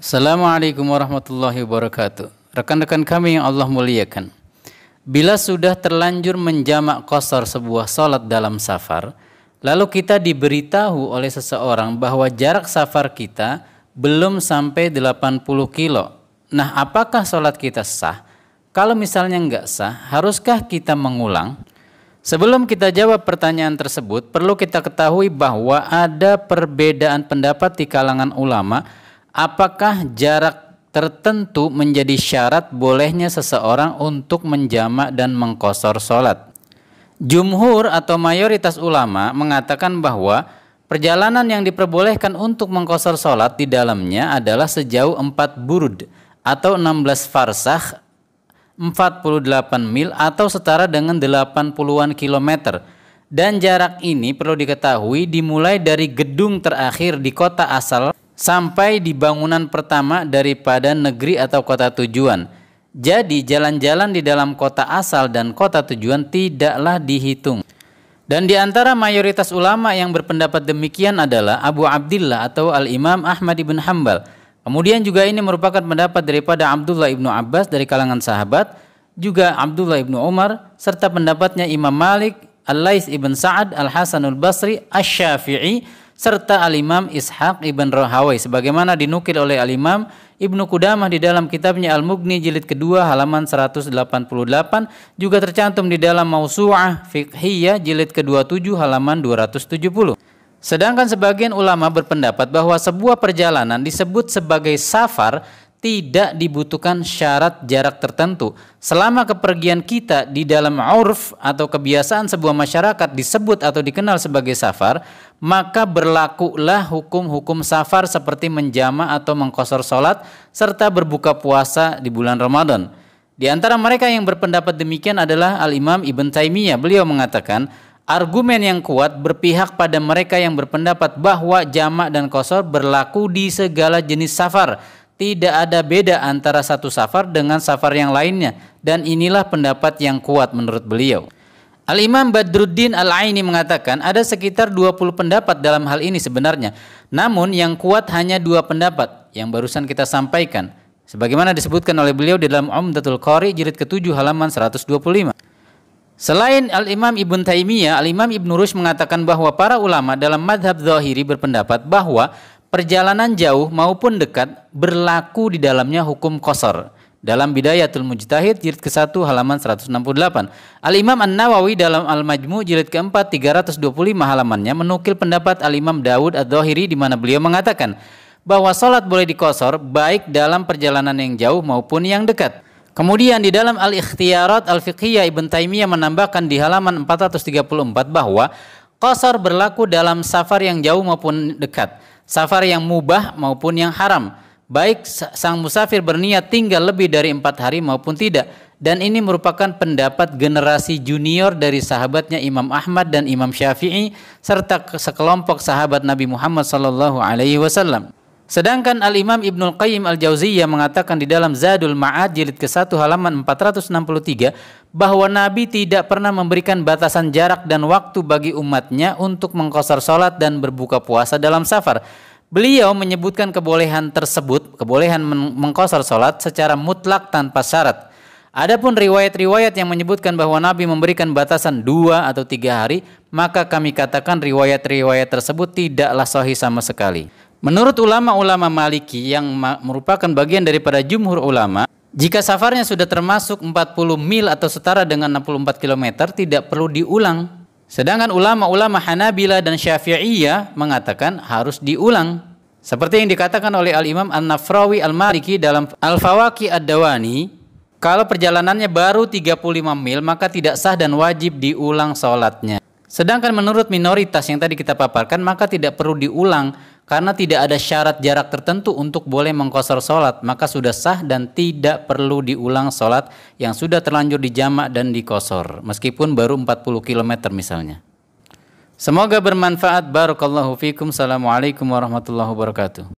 Assalamualaikum warahmatullahi wabarakatuh. Rekan-rekan kami yang Allah muliakan, bila sudah terlanjur menjamak qashar sebuah salat dalam safar, lalu kita diberitahu oleh seseorang bahwa jarak safar kita belum sampai 80 kilo. Nah, apakah salat kita sah? Kalau misalnya enggak sah, haruskah kita mengulang? Sebelum kita jawab pertanyaan tersebut, perlu kita ketahui bahwa ada perbedaan pendapat di kalangan ulama. Apakah jarak tertentu menjadi syarat bolehnya seseorang untuk menjamak dan mengqashar salat? Jumhur atau mayoritas ulama mengatakan bahwa perjalanan yang diperbolehkan untuk mengqashar salat di dalamnya adalah sejauh 4 burud atau 16 farsakh, 48 mil atau setara dengan 80-an kilometer. Dan jarak ini perlu diketahui dimulai dari gedung terakhir di kota asal sampai di bangunan pertama daripada negeri atau kota tujuan. Jadi jalan-jalan di dalam kota asal dan kota tujuan tidaklah dihitung. Dan di antara mayoritas ulama yang berpendapat demikian adalah Abu Abdillah atau Al-Imam Ahmad ibn Hanbal. Kemudian juga ini merupakan pendapat daripada Abdullah ibnu Abbas dari kalangan sahabat, juga Abdullah ibnu Umar, serta pendapatnya Imam Malik, Al-Laits ibn Sa'ad, Al-Hasanul Basri, Asy-Syafi'i, serta Al-Imam Ishaq ibn Rahawai, sebagaimana dinukil oleh Al-Imam Ibnu Qudamah di dalam kitabnya Al-Mughni jilid kedua halaman 188, juga tercantum di dalam Mausu'ah Fiqhiyah jilid ke-27 halaman 270. Sedangkan sebagian ulama berpendapat bahwa sebuah perjalanan disebut sebagai safar tidak dibutuhkan syarat jarak tertentu. Selama kepergian kita di dalam urf atau kebiasaan sebuah masyarakat disebut atau dikenal sebagai safar, maka berlakulah hukum-hukum safar seperti menjamak atau mengqashar salat serta berbuka puasa di bulan Ramadan. Di antara mereka yang berpendapat demikian adalah Al-Imam Ibn Taimiyah. Beliau mengatakan, argumen yang kuat berpihak pada mereka yang berpendapat bahwa jamak dan qashar berlaku di segala jenis safar. Tidak ada beda antara satu safar dengan safar yang lainnya, dan inilah pendapat yang kuat menurut beliau. Al-Imam Badruddin Al-Aini mengatakan ada sekitar 20 pendapat dalam hal ini sebenarnya. Namun yang kuat hanya 2 pendapat yang barusan kita sampaikan, sebagaimana disebutkan oleh beliau di dalam Umdatul Qari jilid ke-7 halaman 125. Selain Al-Imam Ibn Taimiyah, Al-Imam Ibn Rushd mengatakan bahwa para ulama dalam madhab Zahiri berpendapat bahwa perjalanan jauh maupun dekat berlaku di dalamnya hukum qashar. Dalam Bidayatul Mujtahid jilid ke-1 halaman 168. Al-Imam An-Nawawi dalam Al-Majmu' jilid ke-4 325 halamannya menukil pendapat Al-Imam Dawud Adz-Dzahiri di mana beliau mengatakan bahwa salat boleh diqashar baik dalam perjalanan yang jauh maupun yang dekat. Kemudian di dalam Al-Ikhtiyarat Al-Fiqhiyah Ibn Taimiyah menambahkan di halaman 434 bahwa qashar berlaku dalam safar yang jauh maupun dekat, safar yang mubah maupun yang haram, baik sang musafir berniat tinggal lebih dari 4 hari maupun tidak. Dan ini merupakan pendapat generasi junior dari sahabatnya Imam Ahmad dan Imam Syafi'i serta sekelompok sahabat Nabi Muhammad SAW. Sedangkan Al-Imam Ibnul Qayyim Al-Jauziyah mengatakan di dalam Zadul Ma'ad jilid ke-1 halaman 463 bahwa Nabi tidak pernah memberikan batasan jarak dan waktu bagi umatnya untuk mengqashar salat dan berbuka puasa dalam safar. Beliau menyebutkan kebolehan tersebut, kebolehan mengqashar salat secara mutlak tanpa syarat. Adapun riwayat-riwayat yang menyebutkan bahwa Nabi memberikan batasan 2 atau 3 hari, maka kami katakan riwayat-riwayat tersebut tidaklah sahih sama sekali. Menurut ulama-ulama Maliki yang merupakan bagian daripada jumhur ulama, jika safarnya sudah termasuk 40 mil atau setara dengan 64 km tidak perlu diulang. Sedangkan ulama-ulama Hanabila dan Syafi'iyah mengatakan harus diulang. Seperti yang dikatakan oleh Al-Imam An-Nafrawi Al-Maliki dalam Al-Fawaqi Ad-Dawani, kalau perjalanannya baru 35 mil maka tidak sah dan wajib diulang sholatnya. Sedangkan menurut minoritas yang tadi kita paparkan maka tidak perlu diulang karena tidak ada syarat jarak tertentu untuk boleh mengqashar salat, maka sudah sah dan tidak perlu diulang salat yang sudah terlanjur dijamak dan diqashar meskipun baru 40 km misalnya. Semoga bermanfaat. Barakallahu fikum. Assalamualaikum warahmatullahi wabarakatuh.